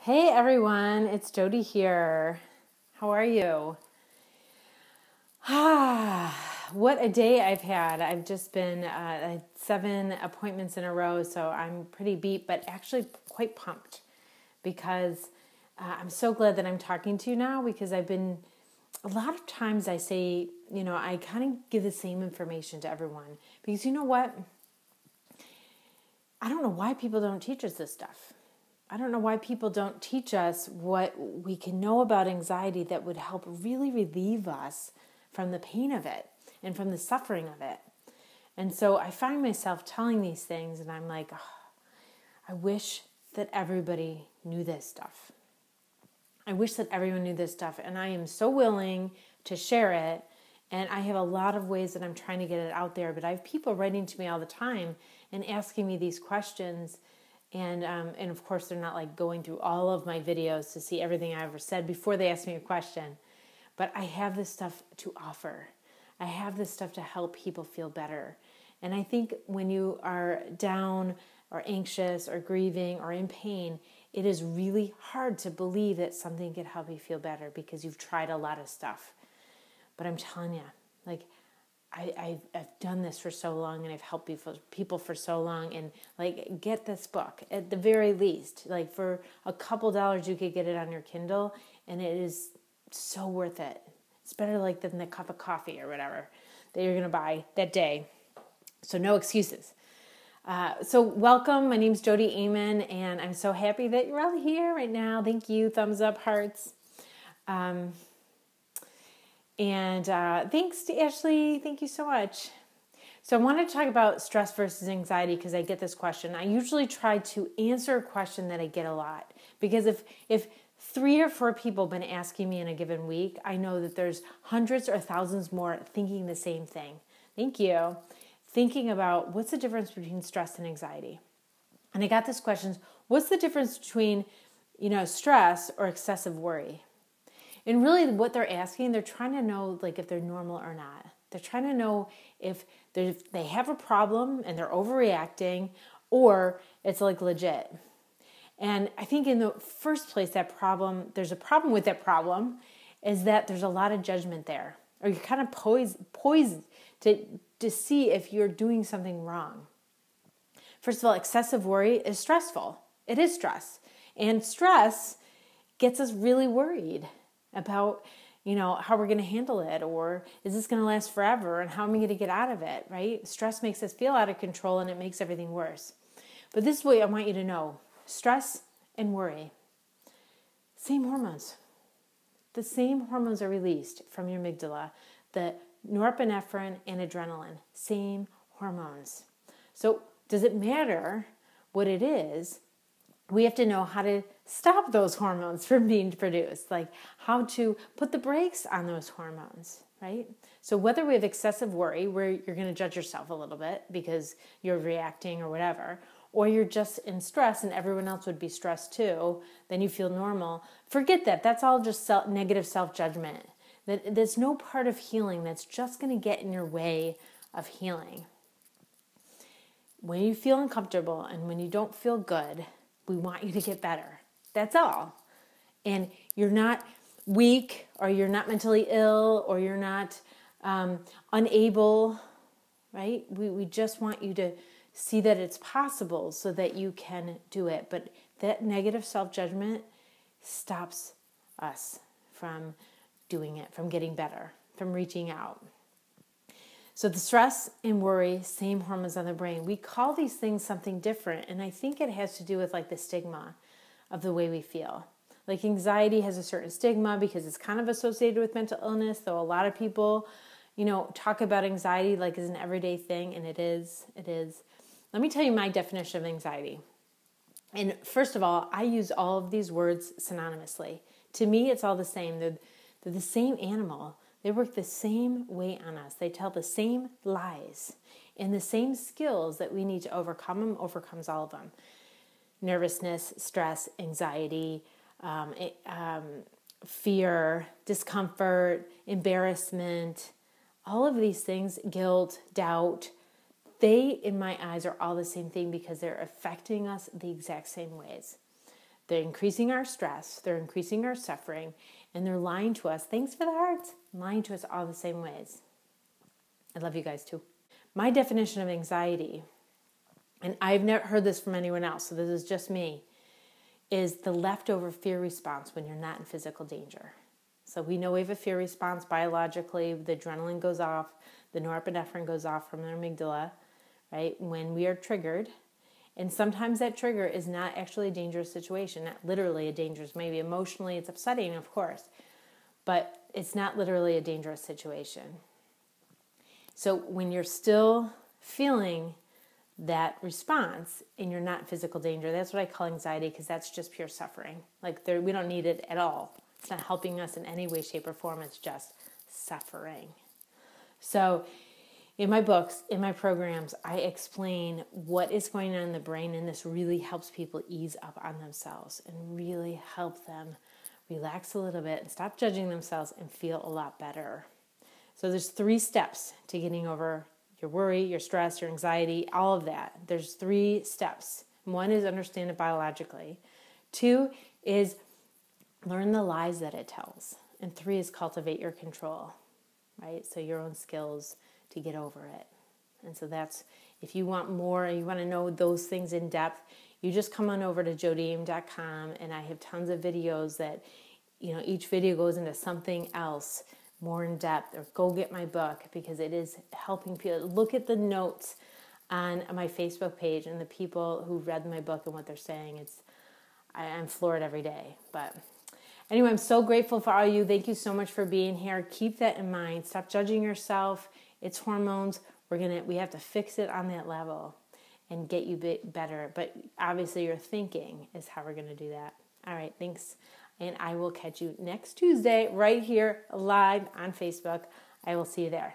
Hey everyone, it's Jodi here. How are you? What a day I've had. I've just been 7 appointments in a row, so I'm pretty beat, but actually quite pumped because I'm so glad that I'm talking to you now because a lot of times I say, I kind of give the same information to everyone because you know what? I don't know why people don't teach us this stuff. I don't know why people don't teach us what we can know about anxiety that would help really relieve us from the pain of it and from the suffering of it. And so I find myself telling these things and I'm like, I wish that everybody knew this stuff. I wish that everyone knew this stuff, and I am so willing to share it. And I have a lot of ways that I'm trying to get it out there, but I have people writing to me all the time and asking me these questions. And of course, they're not like going through all of my videos to see everything I ever said before they ask me a question. But I have this stuff to offer. I have this stuff to help people feel better. And I think when you are down or anxious or grieving or in pain, it is really hard to believe that something could help you feel better because you've tried a lot of stuff. But I'm telling you, like, I've done this for so long and I've helped people for so long, and like, get this book at the very least. Like, for a couple dollars you could get it on your Kindle, and it is so worth it. It's better like than the cup of coffee or whatever that you're gonna buy that day. So no excuses. So welcome. My name's Jodi Amen, and I'm so happy that you're all here right now. Thank you. Thumbs up, hearts. And thanks to Ashley. Thank you so much. So I wanted to talk about stress versus anxiety because I get this question. I usually try to answer a question that I get a lot, because if 3 or 4 people have been asking me in a given week, I know that there's hundreds or thousands more thinking the same thing. Thank you. Thinking about what's the difference between stress and anxiety. And I got this question, what's the difference between, stress or excessive worry? And really what they're asking, they're trying to know like if they're normal or not. They're trying to know if they have a problem and they're overreacting, or it's like legit. And I think in the first place, there's a problem with that problem is that there's a lot of judgment there. Or you're kind of poised to see if you're doing something wrong. First of all, excessive worry is stressful. It is stress. And stress gets us really worried about, how we're going to handle it, or is this going to last forever, and how am I going to get out of it, right? Stress makes us feel out of control, and it makes everything worse. But this is what I want you to know. Stress and worry, same hormones. The same hormones are released from your amygdala, the norepinephrine and adrenaline, same hormones. So does it matter what it is? We have to know how to stop those hormones from being produced, like how to put the brakes on those hormones, right? So whether we have excessive worry, where you're going to judge yourself a little bit because you're reacting or whatever, or you're just in stress and everyone else would be stressed too, then you feel normal. Forget that. That's all just negative self-judgment. There's no part of healing that's just going to get in your way of healing. When you feel uncomfortable and when you don't feel good, we want you to get better. That's all. And you're not weak, or you're not mentally ill, or you're not unable, right? We just want you to see that it's possible so that you can do it. But that negative self-judgment stops us from doing it, from getting better, from reaching out. So the stress and worry, same hormones on the brain. We call these things something different, and I think it has to do with like the stigma of the way we feel. Like anxiety has a certain stigma because it's kind of associated with mental illness, though a lot of people, talk about anxiety like it's an everyday thing, and it is. Let me tell you my definition of anxiety. And first of all, I use all of these words synonymously. To me, it's all the same. They're the same animal. They work the same way on us. They tell the same lies, and the same skills that we need to overcome them overcomes all of them. Nervousness, stress, anxiety, fear, discomfort, embarrassment, all of these things, guilt, doubt, they, in my eyes, are all the same thing because they're affecting us the exact same ways. They're increasing our stress, they're increasing our suffering, and they're lying to us. Thanks for the hearts. Lying to us all the same ways. I love you guys too. My definition of anxiety, and I've never heard this from anyone else, so this is just me, is the leftover fear response when you're not in physical danger. So we know we have a fear response biologically. The adrenaline goes off, the norepinephrine goes off from the amygdala, right, when we are triggered. And sometimes that trigger is not actually a dangerous situation, not literally a dangerous, maybe emotionally it's upsetting, of course, but it's not literally a dangerous situation. So when you're still feeling that response and you're not in physical danger, that's what I call anxiety, because that's just pure suffering. Like we don't need it at all. It's not helping us in any way, shape, or form. It's just suffering. So in my books, in my programs, I explain what is going on in the brain, and this really helps people ease up on themselves and really help them relax a little bit and stop judging themselves and feel a lot better. So there's 3 steps to getting over your worry, your stress, your anxiety, all of that. There's 3 steps. 1 is understand it biologically. 2 is learn the lies that it tells. And 3 is cultivate your control, right? So your own skills to get over it. And so that's, if you want more, you want to know those things in depth, you just come on over to jodiaim.com, and I have tons of videos that, each video goes into something else more in depth, or go get my book, because it is helping people. Look at the notes on my Facebook page and the people who read my book and what they're saying. I'm floored every day. But anyway, I'm so grateful for all of you. Thank you so much for being here. Keep that in mind. Stop judging yourself. It's hormones. We have to fix it on that level and get you better. But obviously your thinking is how we're going to do that. All right, thanks. And I will catch you next Tuesday right here live on Facebook. I will see you there.